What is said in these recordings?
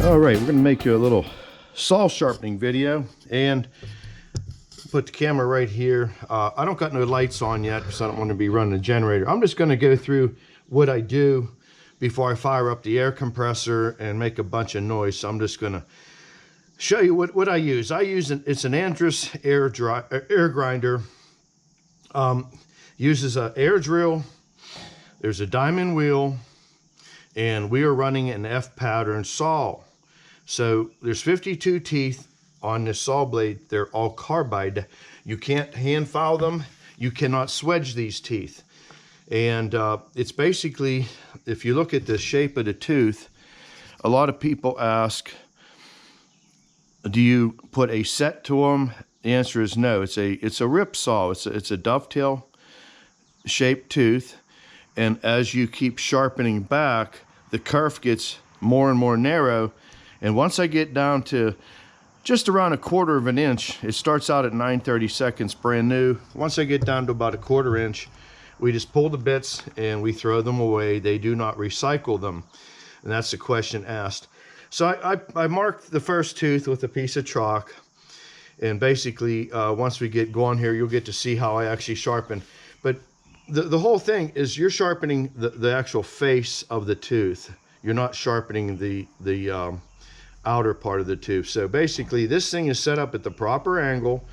All right, we're gonna make you a little saw sharpening video and put the camera right here. I don't got no lights on yet because I don't want to be running a generator. I'm just gonna go through what I do before I fire up the air compressor and make a bunch of noise. So I'm just gonna show you what I use. It's an Andrus air grinder. Uses an air drill. There's a diamond wheel, and we are running an F pattern saw. So there's 52 teeth on this saw blade. They're all carbide. You can't hand file them. You cannot swedge these teeth. And it's basically, if you look at the shape of the tooth, a lot of people ask, do you put a set to them? The answer is no. It's a rip saw. It's a dovetail shaped tooth. And as you keep sharpening back, the kerf gets more and more narrow. And once I get down to just around 1/4 of an inch, it starts out at 9/32 brand new. Once I get down to about 1/4 inch, we just pull the bits and we throw them away. They do not recycle them. And that's the question asked. So I marked the first tooth with a piece of chalk. And basically, once we get going here, you'll get to see how I actually sharpen. But the whole thing is you're sharpening the actual face of the tooth. You're not sharpening the outer part of the tooth. So basically, this thing is set up at the proper angle,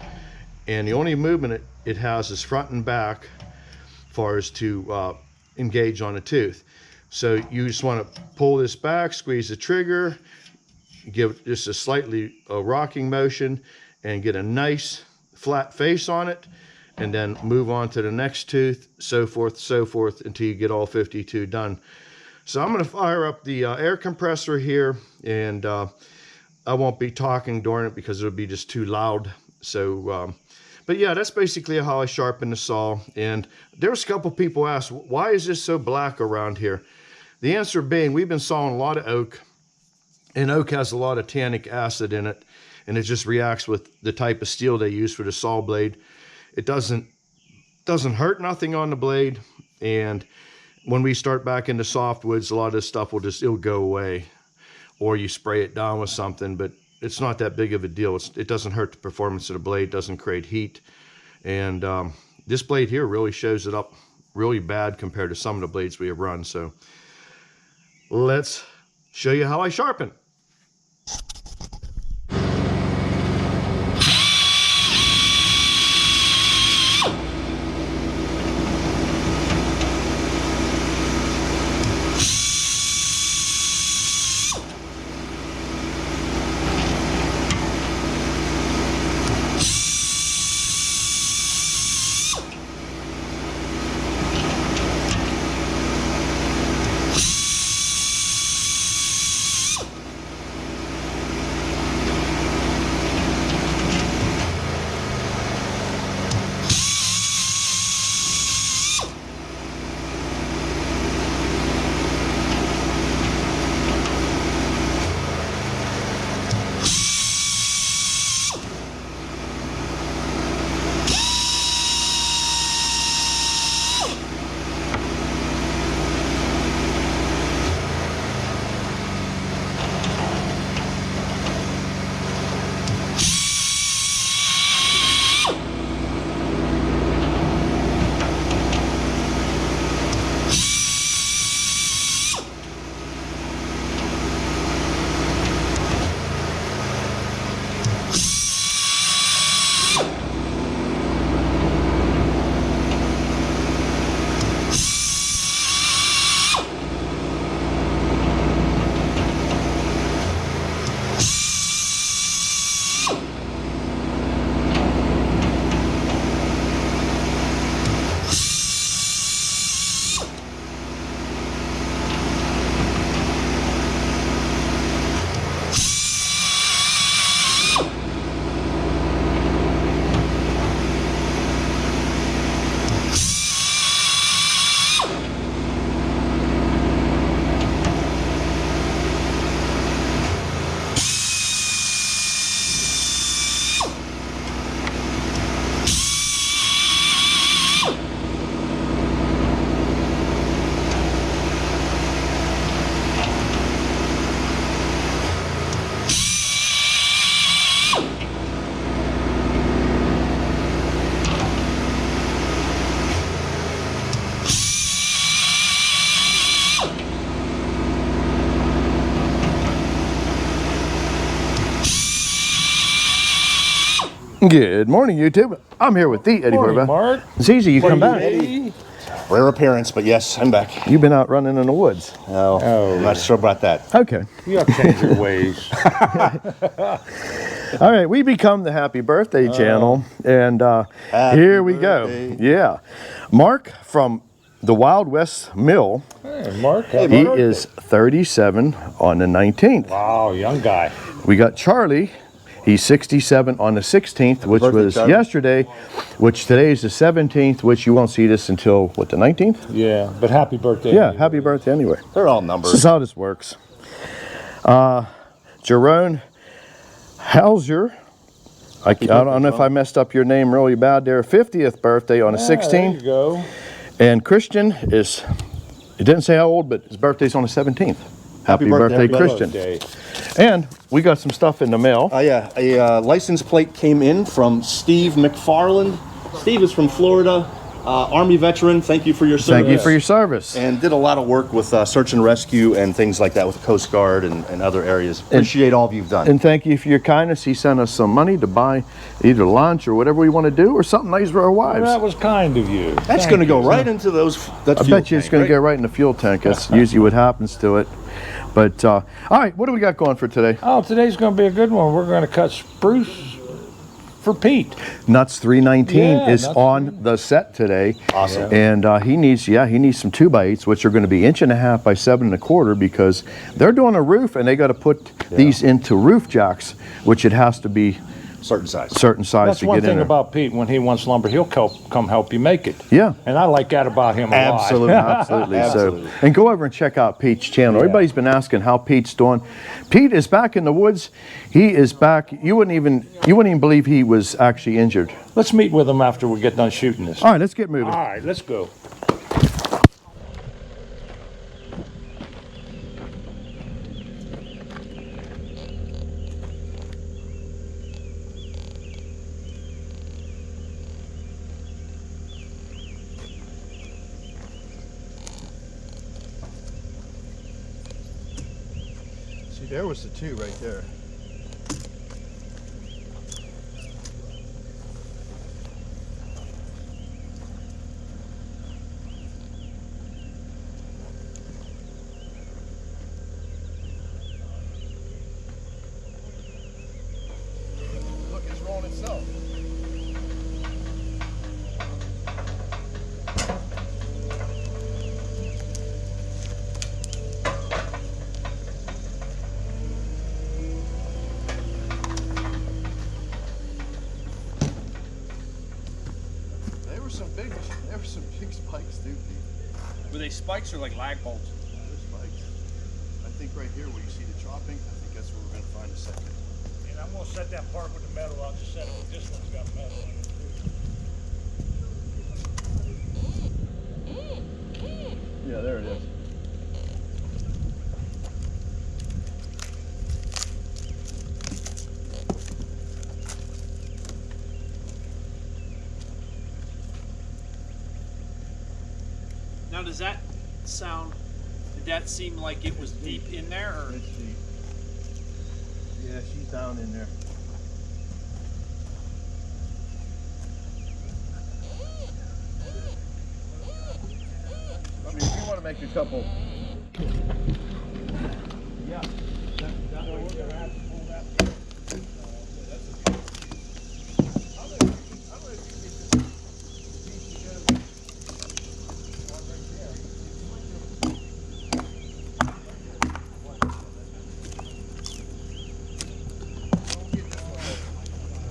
and the only movement it has is front and back as far as to engage on a tooth. So you just want to pull this back, squeeze the trigger, give just a slightly rocking motion, and get a nice flat face on it, and then move on to the next tooth, so forth until you get all 52 done. So I'm going to fire up the air compressor here, and I won't be talking during it because it'll be just too loud. So, but yeah, that's basically how I sharpen the saw. And there's a couple people ask, why is this so black around here? The answer being, we've been sawing a lot of oak, and oak has a lot of tannic acid in it, and it just reacts with the type of steel they use for the saw blade. It doesn't hurt nothing on the blade, and when we start back into softwoods, a lot of this stuff it'll go away, or you spray it down with something, but it's not that big of a deal. It doesn't hurt the performance of the blade, doesn't create heat. And this blade here really shows it up really bad compared to some of the blades we have run. So let's show you how I sharpen. Good morning, YouTube. I'm here with the Eddie Morning, Mark. It's easy, you come back. Eddie? Rare appearance, but yes, I'm back. You've been out running in the woods. Oh, I'm not sure about that. Okay. You have to change your ways. All right, we become the Happy Birthday channel, and here we go. Yeah. Mark from the Wild West Mill. Hey, Mark. He is 37 on the 19th. Wow, young guy. We got Charlie. He's 67 on the 16th, which was Charlie. yesterday, which today is the 17th, which you won't see this until, what, the 19th? Yeah, but happy birthday. Yeah, anyway. happy birthday anyway. They're all This numbers. is how this works. Jerome Halser, I don't know if I messed up your name really bad there, 50th birthday on the There 16th. you go. And Christian is, it didn't say how old, but his birthday's on the 17th. Happy birthday, happy Christian. Birthday. And we got some stuff in the mail. Yeah, a license plate came in from Steve McFarland. Steve is from Florida, Army veteran. Thank you for your service. Thank you for your service. And did a lot of work with search and rescue and things like that with the Coast Guard and other areas. Appreciate all you've done. And thank you for your kindness. He sent us some money to buy either lunch or whatever we want to do, or something nice for our wives. That was kind of you. That's going to go right into those. That I fuel bet you it's tank, going to right? go right in the fuel tank. That's usually what happens to it. But, all right, what do we got going for today? Oh, today's going to be a good one. We're going to cut spruce for Pete. Nuts 319 Yeah, is Nuts on the set today. Awesome. And he needs some 2x8s, which are going to be 1.5 by 7.25, because they're doing a roof and they got to put these into roof jacks, which it has to be Certain size. certain size That's to one get in thing there. about Pete. When he wants lumber, he'll come help you make it. Yeah. And I like that about him a Absolutely, lot. absolutely. Absolutely. So, and go over and check out Pete's channel. Everybody's been asking how Pete's doing. Pete is back in the woods. He is back. You wouldn't even believe he was actually injured. Let's meet with him after we get done shooting this. All right, let's get moving. All right, let's go. See, there was the two right there. Look, it's rolling itself. There were some big spikes too, Pete. Were they spikes or like lag bolts? They're spikes. I think right here where you see the chopping, I think that's where we're gonna find a second. And I'm going to set that part with the metal. I'll just set it with this one's got metal in it. Yeah, there it is. Now, does that sound? Did that seem like it was deep in there, or? It's deep. Yeah, she's down in there. I mean, if you want to make a couple. Yeah. That way we're going to have to pull that.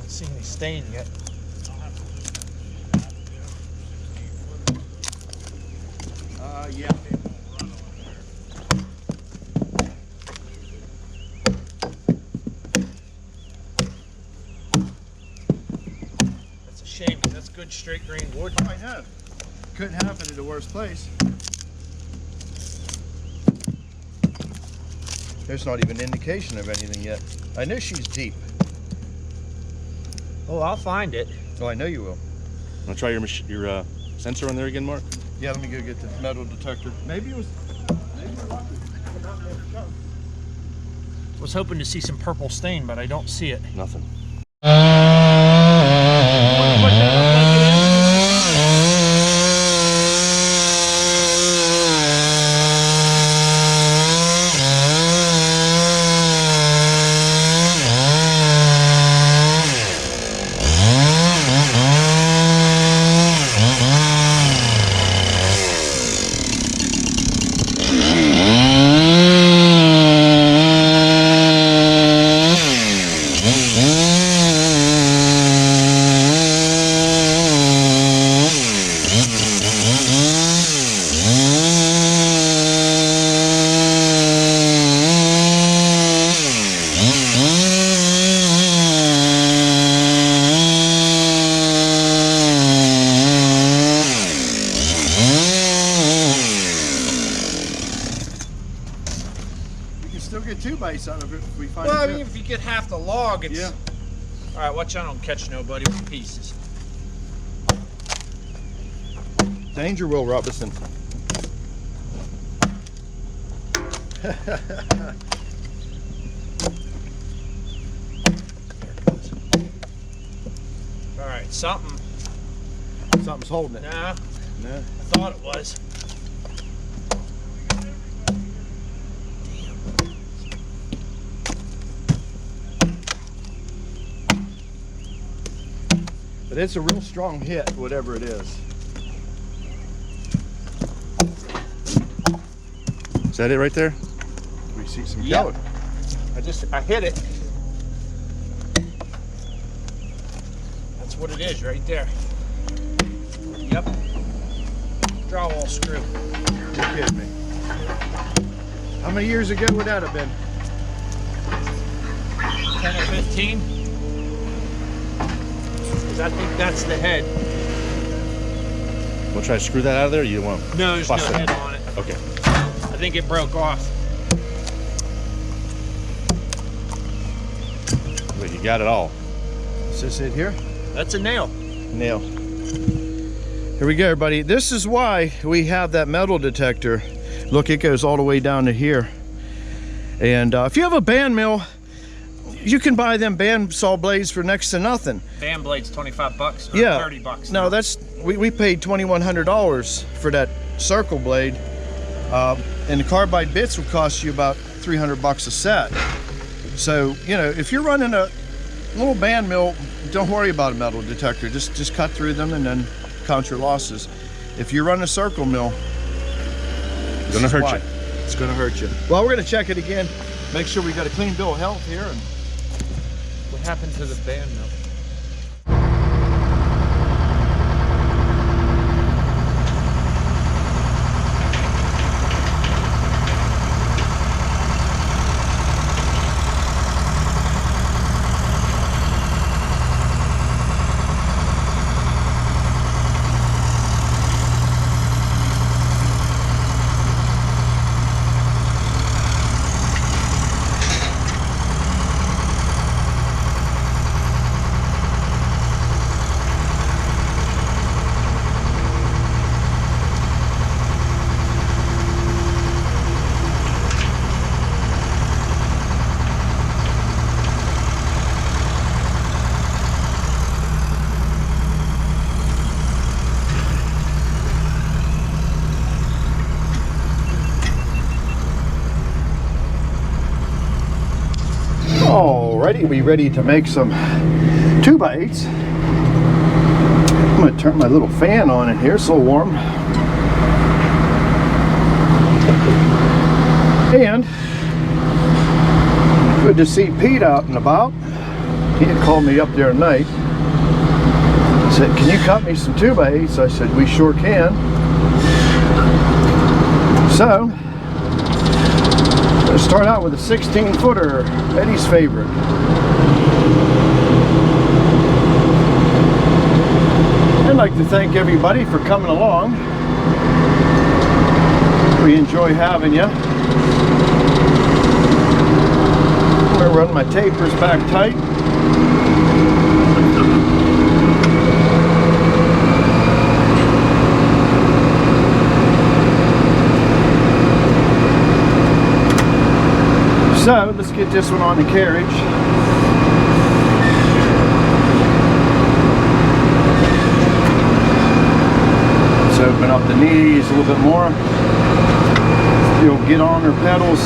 See any stain yet? Yeah. That's a shame, 'cause that's good straight grain wood. I know. Couldn't happen in the worst place. There's not even indication of anything yet. I know she's deep. Oh, I'll find it. Oh, I know you will. Want to try your sensor on there again, Mark? Yeah, let me go get the metal detector. Maybe it was. Maybe we're lucky. Was hoping to see some purple stain, but I don't see it. Nothing. Still get 2 bites out of it if we find Well, I it. mean, if you get half the log, it's... Yeah. All right, watch I don't catch nobody with pieces. Danger, Will Robinson. All right, something. Something's holding it. Nah, No. I thought it was. But it's a real strong hit, whatever it is. Is that it right there? We see some Yep. color. I hit it. That's what it is right there. Yep. Drywall screw. You're kidding me. How many years ago would that have been? 10 or 15. Because I think that's the head. We'll try to screw that out of there. Or you want? No, there's no Bust it. head on it. Okay. I think it broke off. Wait, you got it all. Is this it here? That's a nail. Nail. Here we go, everybody. This is why we have that metal detector. Look, it goes all the way down to here. And if you have a band mill, you can buy them band saw blades for next to nothing. Band blade's 25 bucks or Yeah. 30 bucks. No, that's we paid $2,100 for that circle blade, and the carbide bits would cost you about 300 bucks a set. So you know, if you're running a little band mill, don't worry about a metal detector. Just cut through them and then count your losses. If you run a circle mill, It's gonna hurt you. it's going to hurt you. Well, we're going to check it again. Make sure we got a clean bill of health here. And What happened to the band mill? alrighty, we ready to make some 2x8s. I'm going to turn my little fan on in here, it's a little warm. And good to see Pete out and about. He had called me up there at night. Said, can you cut me some 2x8s? I said, we sure can. So, let's start out with a 16-footer, Eddie's favorite. I'd like to thank everybody for coming along. We enjoy having you. I'm going to run my tapers back tight. So let's get this one on the carriage. open up the knees a little bit more. You'll get on her pedals.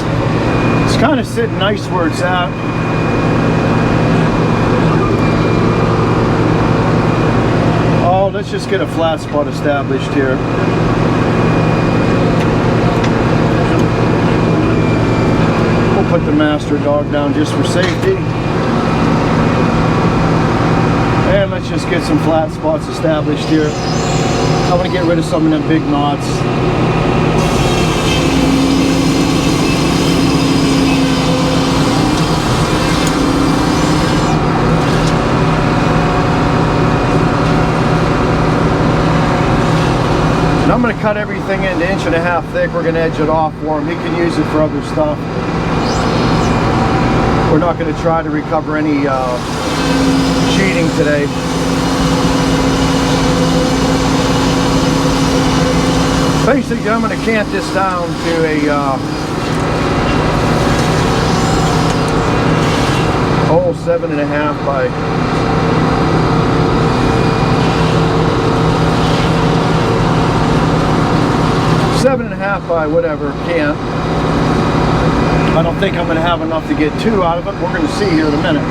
It's kind of sitting nice where it's at. Oh, let's just get a flat spot established here. We'll put the master dog down just for safety. And let's just get some flat spots established here. I want to get rid of some of them big knots. And I'm going to cut everything into 1.5 inches thick. We're going to edge it off for him. He can use it for other stuff. We're not going to try to recover any cheating today. Basically, I'm going to cant this down to a 7.5 by 7.5 by whatever cant. I don't think I'm going to have enough to get 2 out of it. We're going to see here in a minute.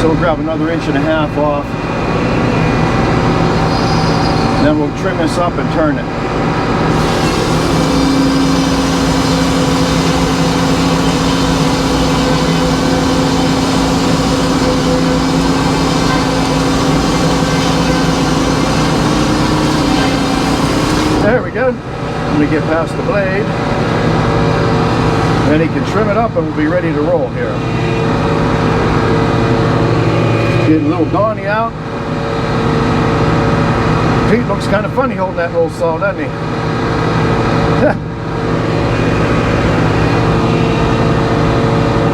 So we'll grab another 1.5 inches off. Then we'll trim this up and turn it. There we go. I'm going to get past the blade. Then he can trim it up and we'll be ready to roll here. Getting a little Donnie out. Pete looks kind of funny holding that little saw, doesn't he?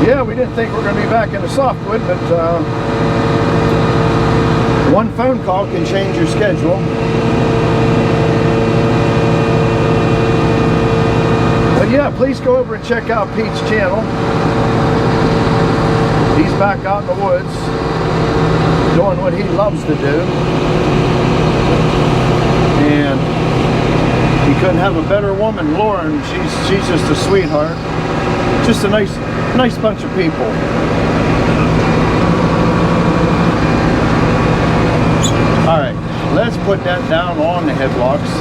Yeah, we didn't think we were going to be back in the softwood, but one phone call can change your schedule. But yeah, please go over and check out Pete's channel. He's back out in the woods doing what he loves to do. And he couldn't have a better woman, Lauren. She's just a sweetheart. Just a nice bunch of people. Alright, let's put that down on the headlocks.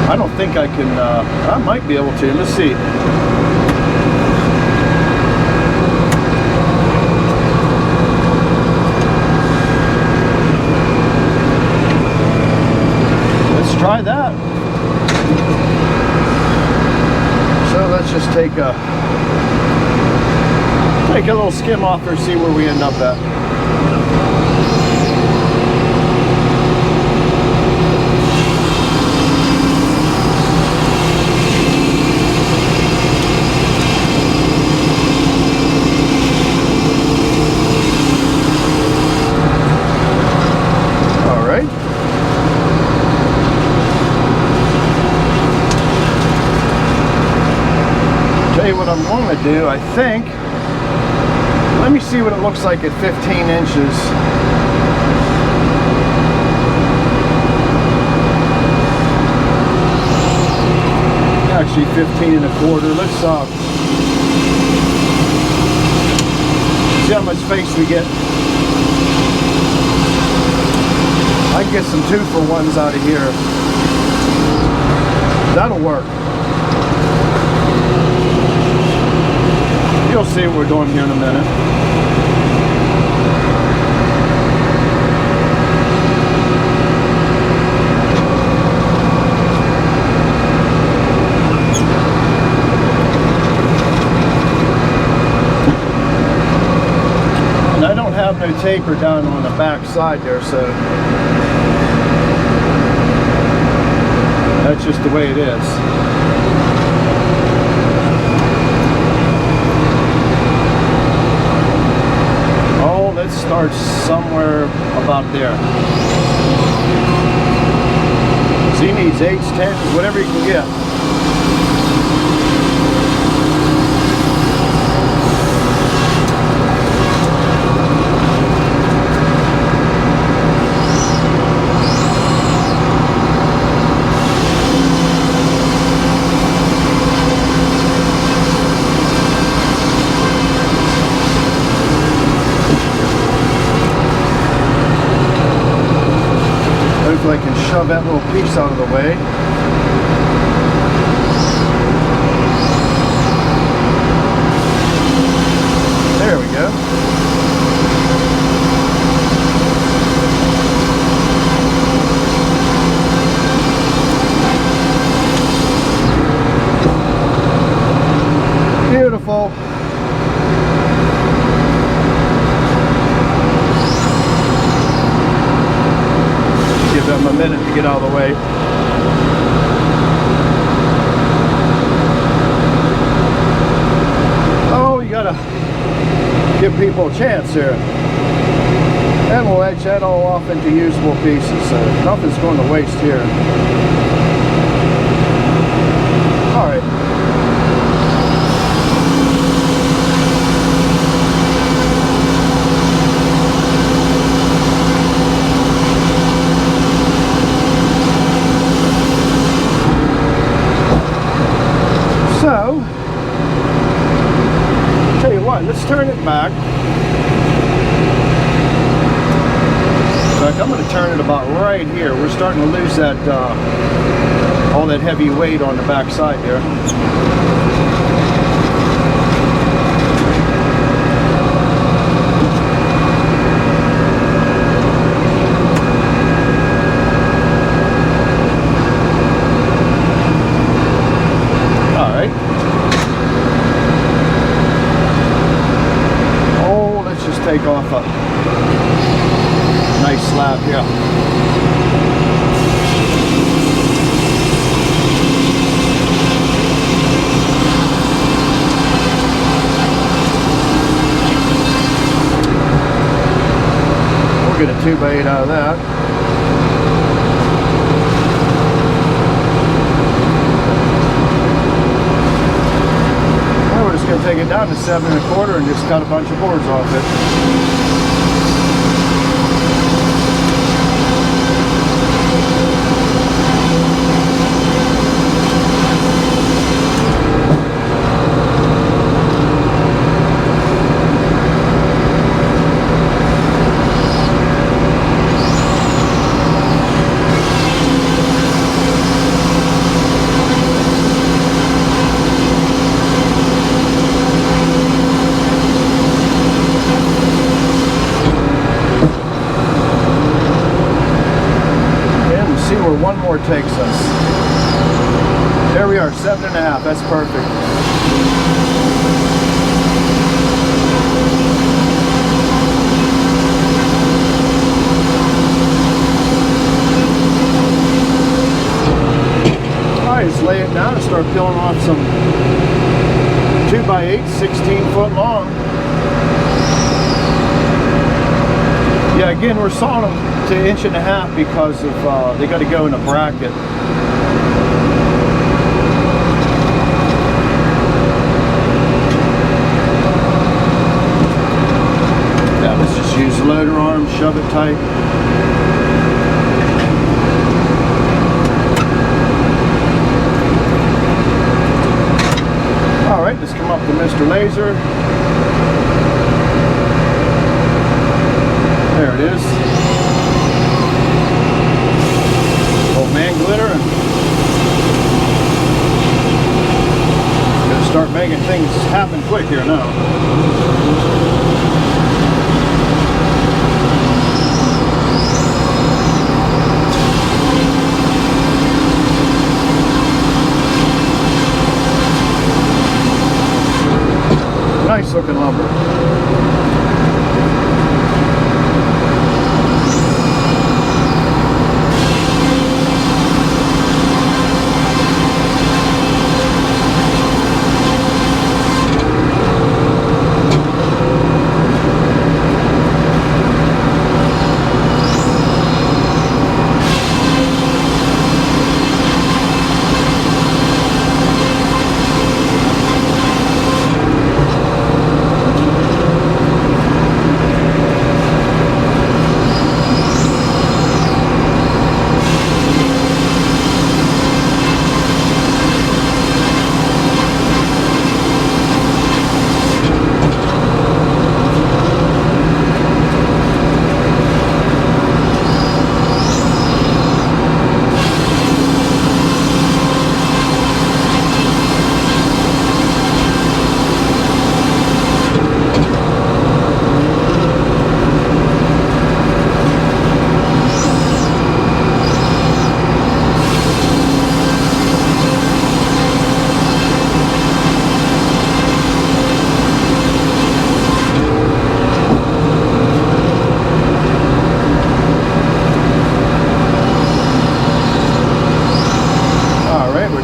I don't think I can, I might be able to. Let's see. Let's try that. So let's just take a little skim off there, see where we end up at. What I'm going to do, I think, let me see what it looks like at 15 inches. Actually 15.25. Let's see how much space we get. I can get some 2-for-1s out of here. That'll work. You'll see what we're doing here in a minute. And I don't have no taper down on the back side there, so that's just the way it is. Let's start somewhere about there. So he needs 8s, 10s, whatever you can get. piece out of the way. There we go. Beautiful. Give them a minute to get out of the way. Oh, you gotta give people a chance here. And we'll edge that all off into usable pieces, so nothing's going to waste here. All right. So, tell you what, let's turn it back. In fact, I'm going to turn it about right here. We're starting to lose that, all that heavy weight on the back side there. Take off a nice slab here. We'll get a 2x8 out of that. We're just going to take it down to 7 1/4 and just cut a bunch of boards off it. One more takes us. There we are, 7 1/2. That's perfect. All right, let's lay it down and start peeling off some 2x8, 16 foot long. Yeah, again, we're sawing them to 1 1/2 inches because of they got to go in a bracket. Yeah, let's just use the loader arm, shove it tight. All right, let's come up to Mr. Laser. There it is. Old man glitter. And gonna start making things happen quick here now. Nice looking lumber.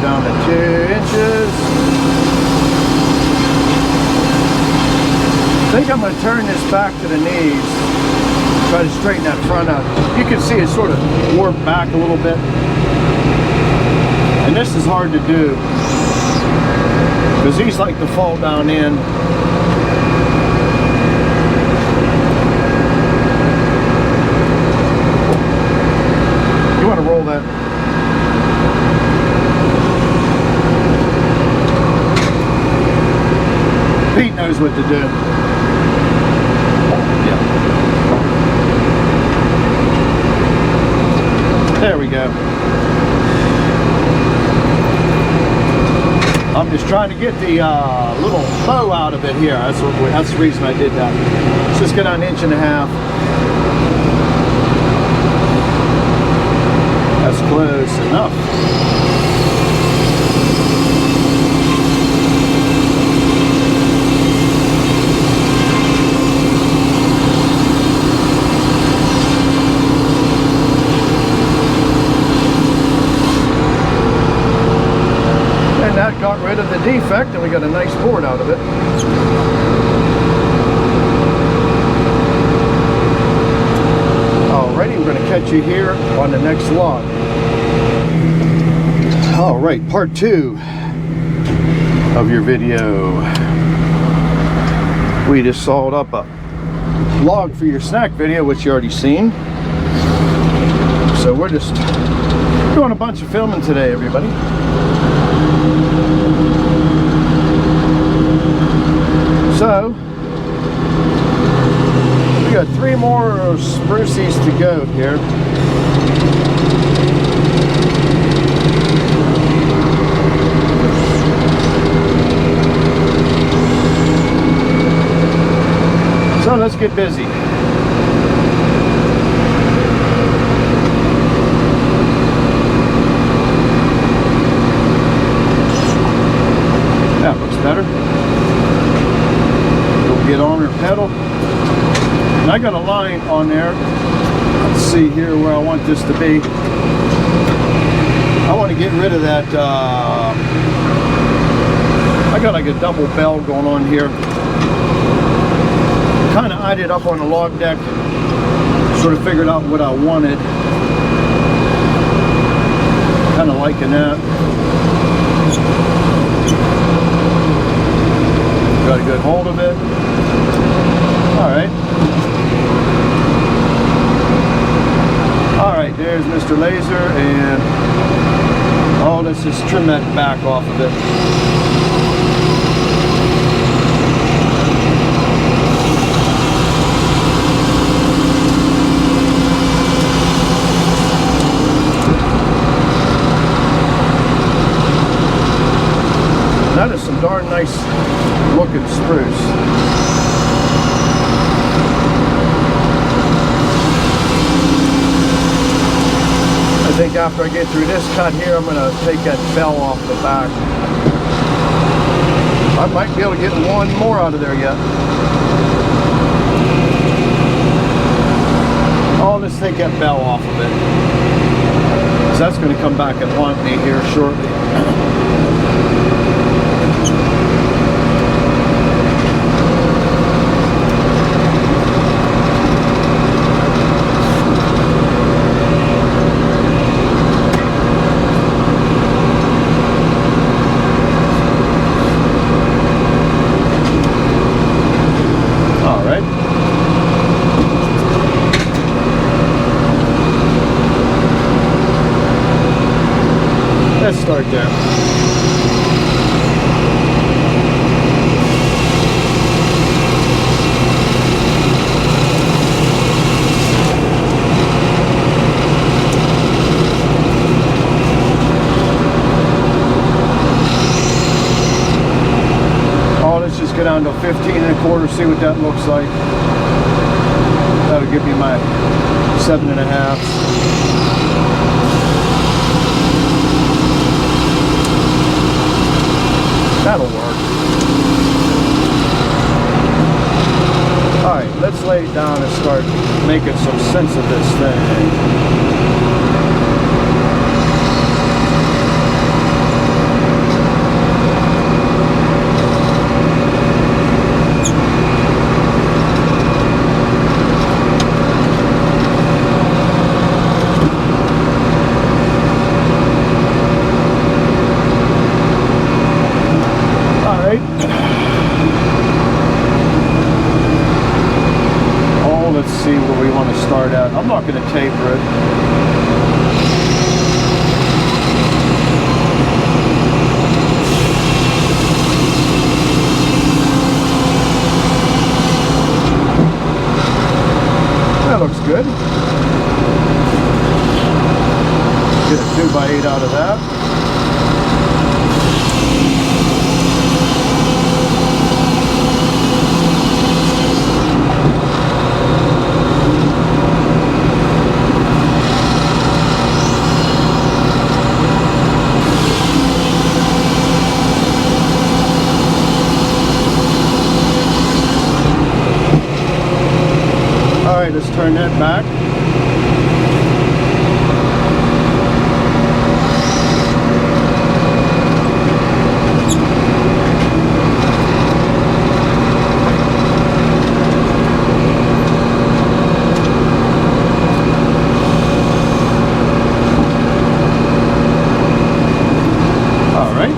down to 2 inches. I think I'm going to turn this back to the knees. Try to straighten that front out. You can see it's sort of warped back a little bit. And this is hard to do because these like to fall down in. You want to roll that. Pete knows what to do. Yeah. There we go. I'm just trying to get the little bow out of it here. That's the reason I did that. Let's just get on 1.5 inches. That's close enough. And that got rid of the defect, and we got a nice board out of it. Alrighty, we're going to catch you here on the next log. Alright, part 2 of your video. We just sawed up a log for your snack video, which you already seen. So we're just doing a bunch of filming today, everybody. So we got 3 more spruces to go here. So let's get busy. That looks better. We'll get on our pedal. And I got a line on there. Let's see here where I want this to be. I want to get rid of that. I got like a double bell going on here. Kind of eyed it up on the log deck. Sort of figured out what I wanted. Kind of liking that. Got a good hold of it. Alright. Alright, there's Mr. Laser, and oh, let's just trim that back off of it. That is some darn nice looking spruce. I think after I get through this cut here, I'm going to take that bell off the back. I might be able to get one more out of there yet. Oh, let's take that bell off of it. So that's going to come back and haunt me here shortly. Let's start there. Oh, let's just go down to 15.25, see what that looks like. That'll give me my 7.5. That'll work. Alright, let's lay it down and start making some sense of this thing. not going to taper it. That looks good. Get a 2x8 out of that. All right, let's turn that back. All right.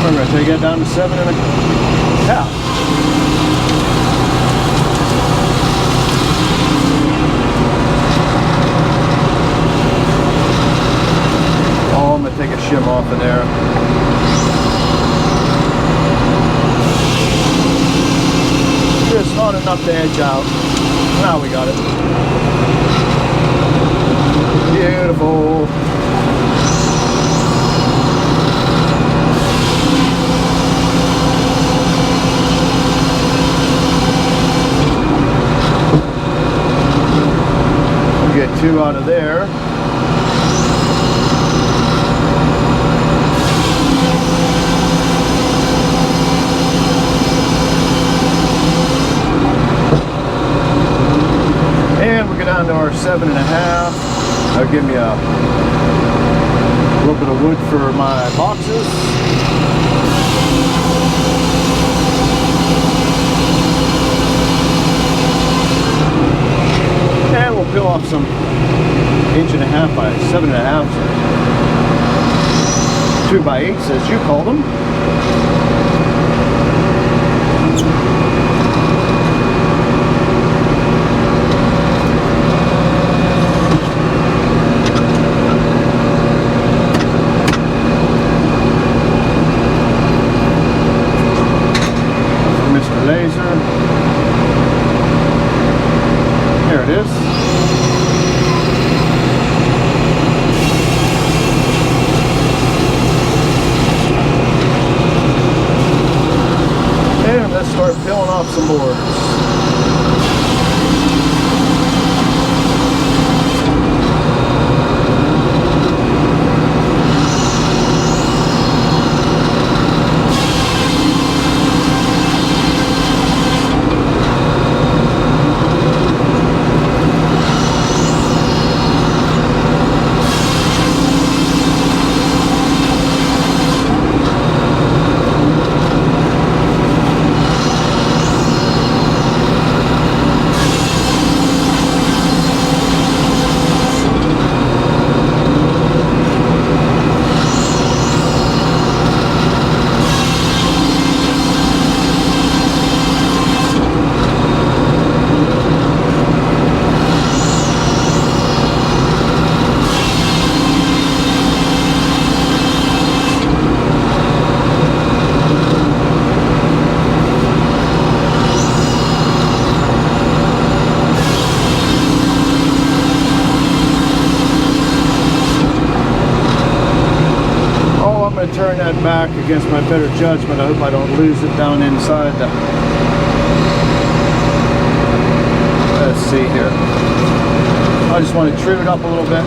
We're going to take that down to 7.5. Oh, I'm going to take a shim off of there. Just not enough to edge out. Now we got it. Beautiful. Get 2 out of there. And we go down to our 7.5. That'll give me a little bit of wood for my boxes. And we'll peel off some 1.5 by 7.5, 2x8s as you call them. Mr. Laser. There it is. And let's start peeling off some boards. Turn that back against my better judgment. I hope I don't lose it down inside the... Let's see here. I just want to trim it up a little bit.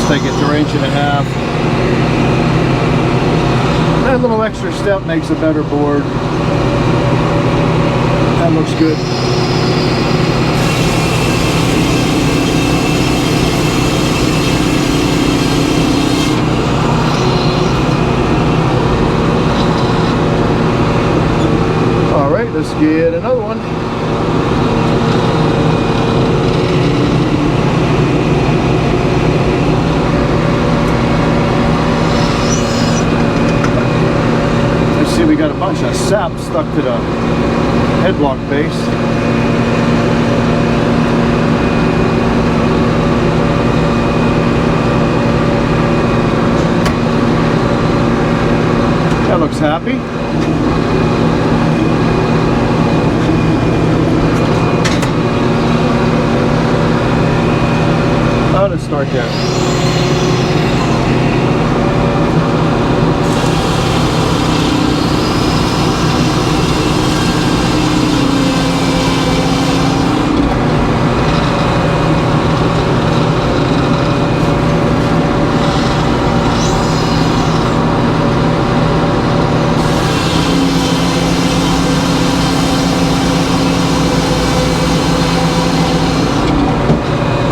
Take it to 1.5 inches. That little extra step makes a better board. That looks good. stuck to the headlock base. That looks happy. Oh, let's start there.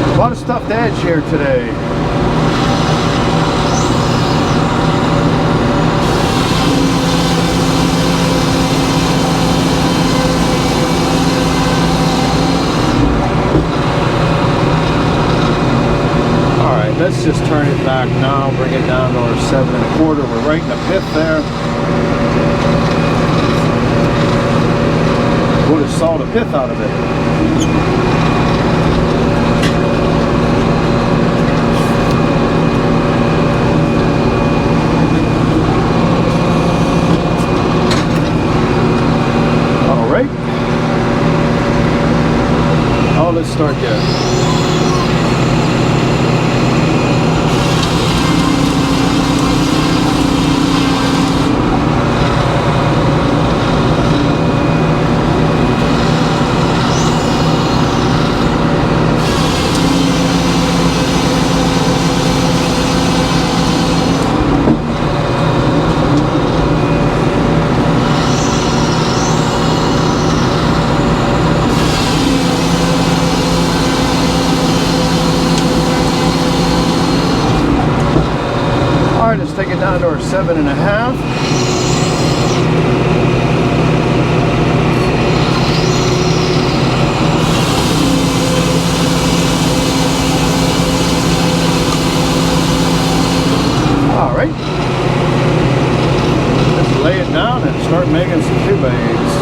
A lot of stuffed edge here today. Alright, let's just turn it back now, bring it down to our 7 1/4. We're right in the pith there. We'll just saw the pith out of it. Oh, let's start there. Let's take it down to our 7 1/2. All right. Let's lay it down and start making some tube aids.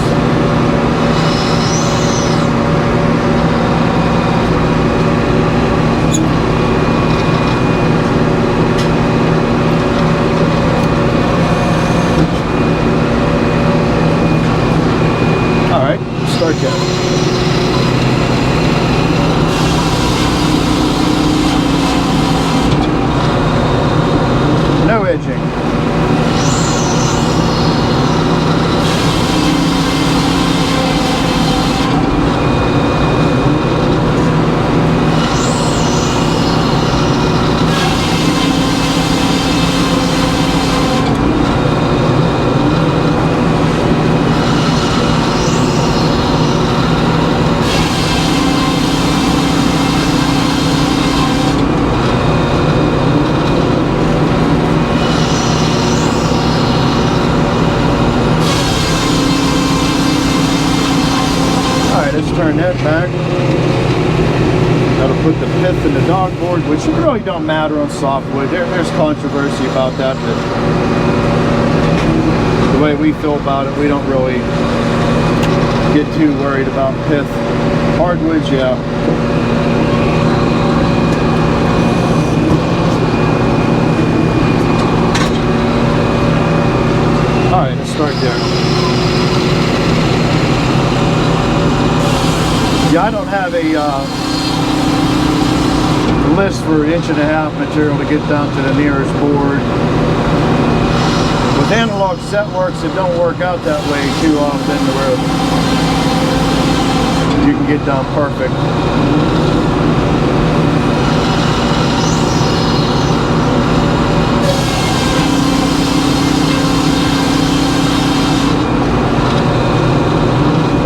Start that. No edging. Turn that back. That'll put the pith in the dogboard, which really don't matter on softwood. There's controversy about that, but the way we feel about it, we don't really get too worried about pith. Hardwoods, yeah. All right, let's start there. Yeah, I don't have a list for 1 1/2 inch material to get down to the nearest board. With analog set works, it don't work out that way too often where you can get down perfect.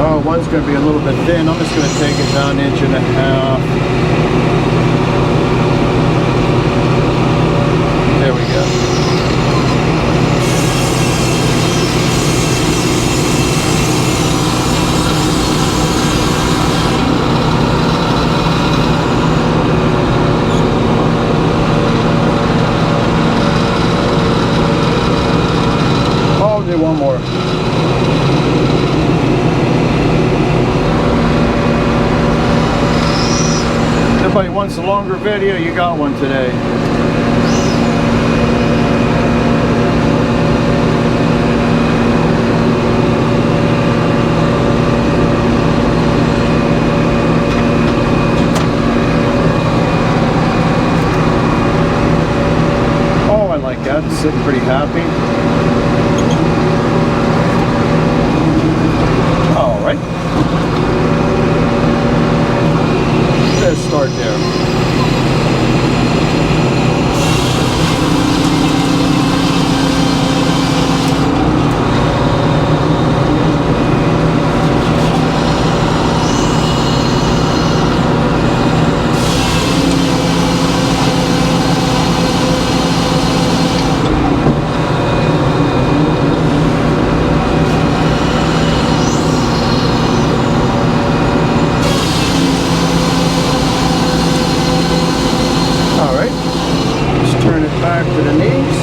Oh, one's going to be a little bit thin. I'm just going to take it down 1 1/2 inches. There we go. I'll do one more. Anybody wants a longer video, you got one today. Oh, I like that. It's sitting pretty happy. All right. Let's start there. To the knees.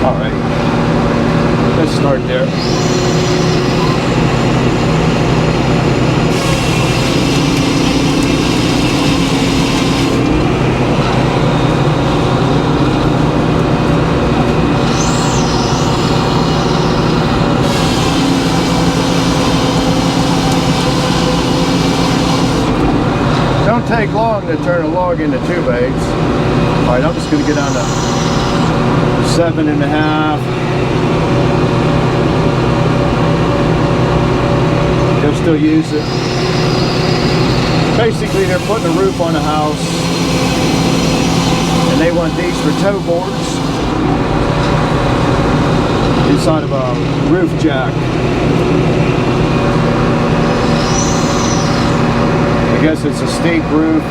All right, let's start there. Don't take long to turn a log into 2 baits. All right, I'm just going to get down to 7.5. They'll still use it. Basically, they're putting a roof on a house, and they want these for tow boards inside of a roof jack. I guess it's a steep roof.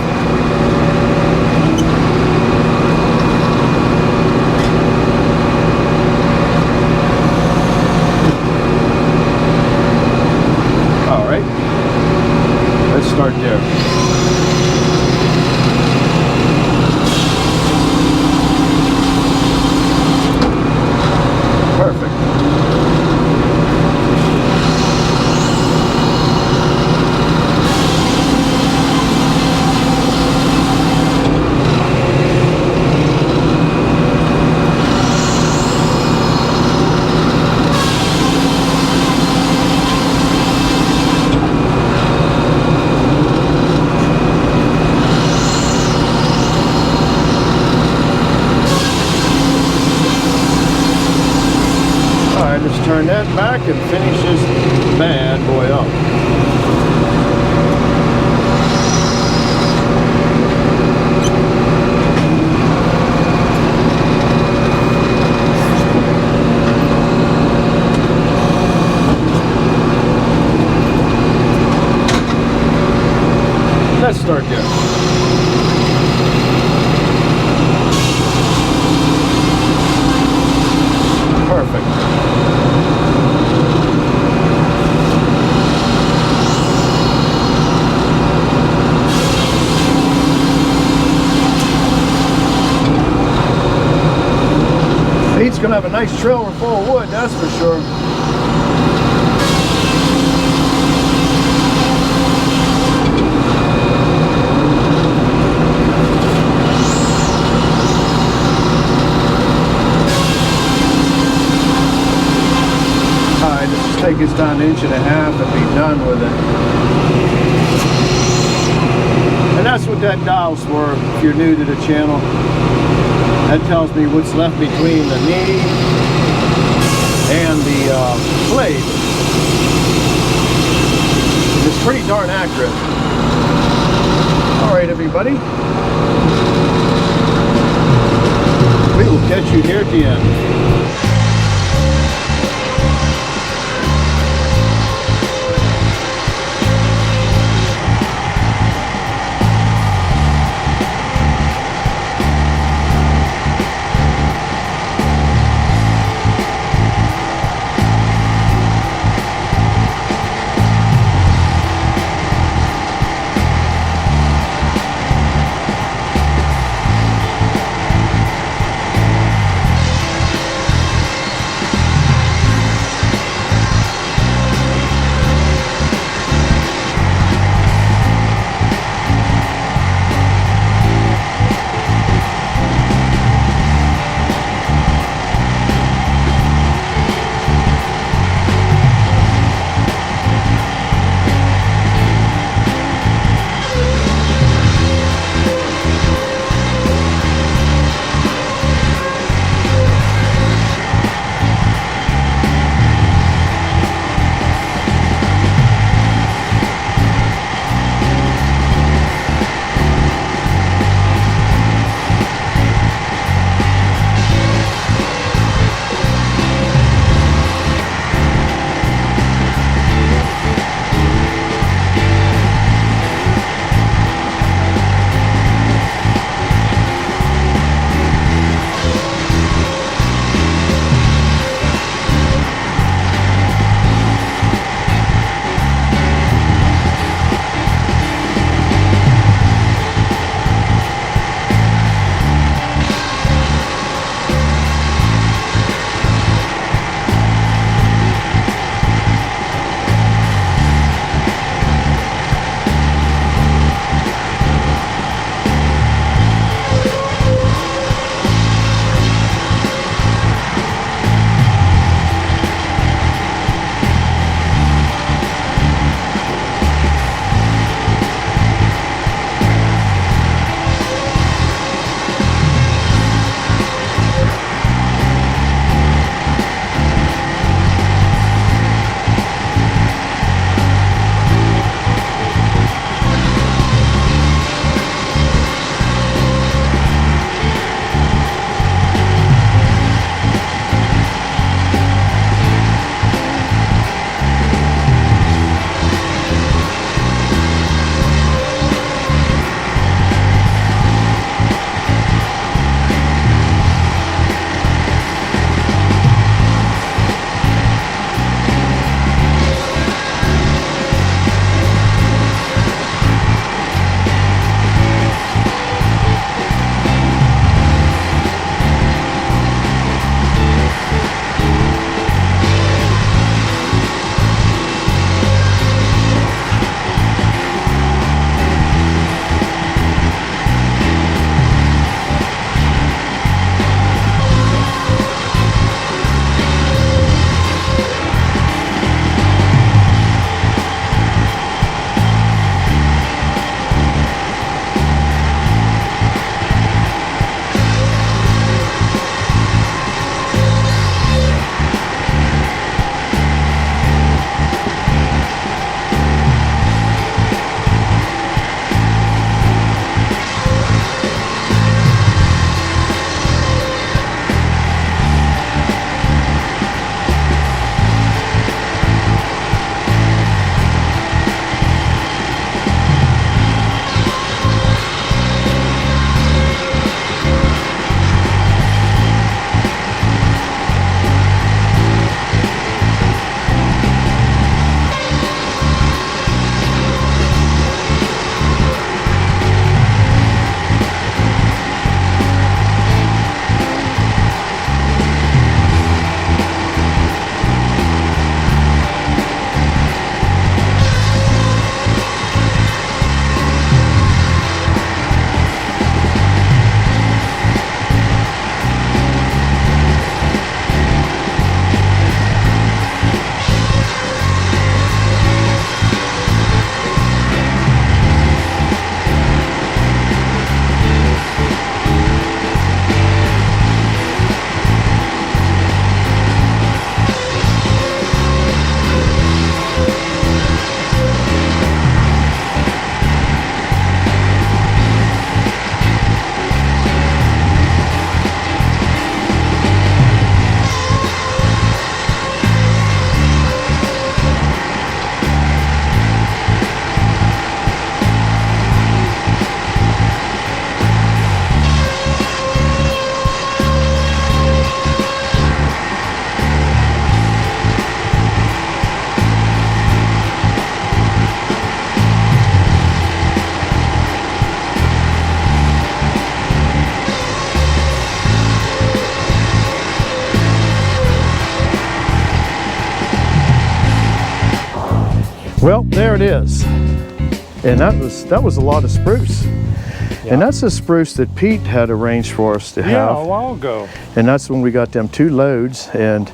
All right, let's start there. Perfect. Let's turn that back and finish this bad boy up. Let's start there. Pete's gonna have a nice trailer full of wood, that's for sure. Alright, let's just take this down 1.5 inches and be done with it. And that's what that dial's for, if you're new to the channel. That tells me what's left between the knee and the blade. It's pretty darn accurate. Alright everybody. We will catch you here at the end. Well, there it is. And that was a lot of spruce. And that's the spruce that Pete had arranged for us to have. Yeah, a while ago. And that's when we got them 2 loads. And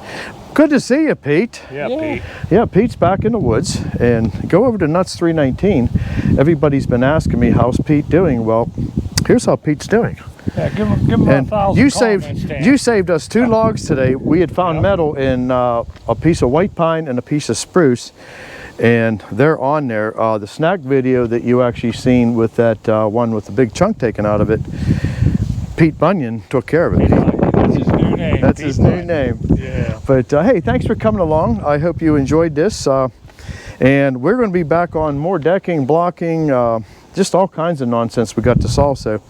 good to see you, Pete. Yeah, Pete. Yeah, Pete's back in the woods. And go over to Nuts 319. Everybody's been asking me, how's Pete doing? Well, here's how Pete's doing. Yeah, give him And 1,000 you saved us 2 logs today. We had found metal in a piece of white pine and a piece of spruce. And they're on there. The snack video that you actually seen with that one with the big chunk taken out of it, Pete Bunyan took care of it. That's his new name. That's Pete his new Bunyan. name. Yeah. But hey, thanks for coming along. I hope you enjoyed this. And we're going to be back on more decking, blocking, just all kinds of nonsense we got to solve. So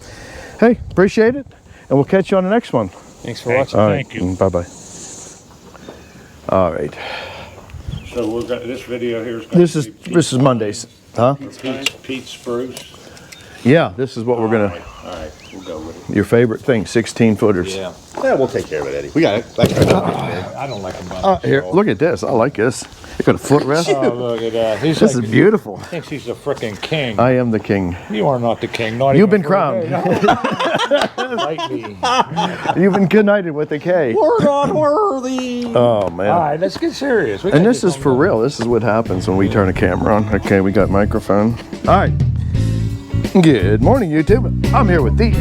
hey, appreciate it. And we'll catch you on the next one. Thanks for watching. All right. Thank you. Bye-bye. All right. So we've got this video here. This is Mondays. Huh? Pete Spruce. Yeah, this is what we're going to... All right, we'll go with it. Your favorite thing, 16 footers. Yeah. Yeah, we'll take care of it, Eddie. We got it. That's right. I don't like him. Here, look at this. I like this. It's got a footrest. Oh, look at that. This is beautiful. Thinks he's a frickin' king. I am the king. You are not the king. Not You've even been for a crowned. day. Like me. You've been knighted with a K. We're not worthy. Oh, man. All right, let's get serious. We And gotta this get is for something real. This is what happens when we turn a camera on. Okay, we got microphone. All right. Good morning, YouTube. I'm here with Dee.